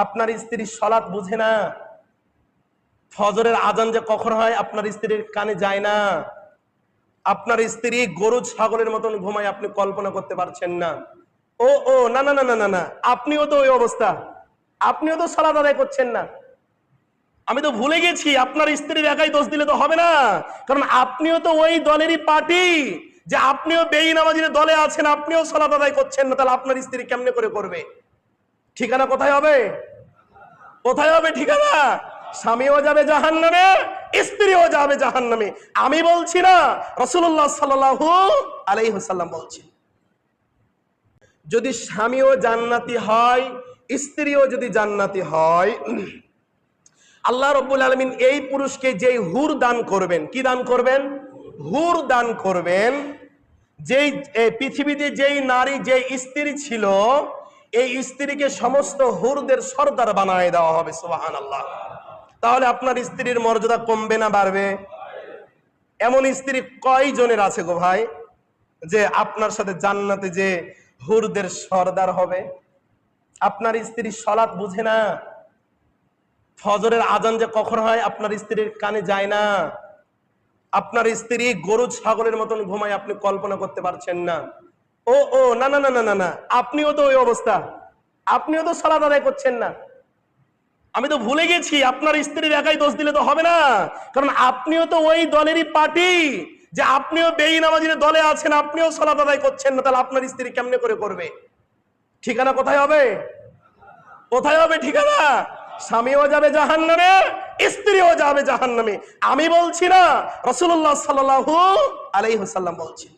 আপনার স্ত্রী সালাত বুঝে না, ফজরের আজান যে কখন হয় আপনার স্ত্রীর কানে যায় না, আপনার স্ত্রী গরু ছাগলের মতন ঘুমায়, আপনি কল্পনা করতে পারছেন না। ও ও না না না না না না, আপনিও তো ওই অবস্থা, আপনিও তো সালাত আদায় করছেন না। আমি তো ভুলে গেছি, আপনার স্ত্রীর একাই দোষ দিলে তো হবে না, কারণ আপনিও তো ওই দলেরই পার্টি, যে আপনিও বেঈমানের দলে আছেন, আপনিও সালাত আদায় করছেন না, তাহলে আপনার স্ত্রী কেমনে করে করবে? ঠিকানা কোথায় হবে? কোথায় হবে ঠিকানা? স্বামীও যাবে জাহান্নামে, স্ত্রীও যাবে জাহান্নামে। আমি বলছি না, রাসূলুল্লাহ সাল্লাল্লাহু আলাইহি ওয়াসাল্লাম বলছেন। যদি স্বামীও জান্নাতি হয়, স্ত্রীও যদি জান্নাতি হয়, আল্লাহ রাব্বুল আলামিন এই পুরুষকে যেই হুর দান করবেন, কি দান করবেন? হুর দান করবেন। যেই পৃথিবীতে যেই নারী, যেই স্ত্রী ছিল, এই স্ত্রীকে সমস্ত হুরদের সর্দার বানায় দেওয়া হবে। সুবহানাল্লাহ। তাহলে আপনার স্ত্রীর মর্যাদা কমবে না বাড়বে? এমন স্ত্রী কয়জনের আছে গো ভাই, যে আপনার সাথে জান্নাতে যে হুরদের সর্দার হবে? আপনার স্ত্রী সালাত বুঝে না, ফজরের আজান যে কখন হয় আপনার স্ত্রীর কানে যায় না, আপনার স্ত্রী গরু ছাগলের মতন ঘুমায়, আপনি কল্পনা করতে পারছেন না। ও ও না না না না না না, আপনিও তো ওই অবস্থা, আপনিও তো সালাত আদায় করছেন না। আমি তো ভুলে গেছি, আপনার স্ত্রীর একাই দোষ দিলে তো হবে না, কারণ আপনিও তো ওই দলেরই পার্টি, যে আপনিও বেঈমানের দলে আছেন, আপনিও সালাত আদায় করছেন না, তাহলে আপনার স্ত্রী কেমনে করে করবে? ঠিকানা কোথায় হবে? কোথায় হবে ঠিকানা? স্বামীও যাবে জাহান্নামে, স্ত্রীও যাবে জাহান্নামে। আমি বলছি না, রাসূলুল্লাহ সাল্লাল্লাহু আলাইহি ওয়াসাল্লাম বলছেন।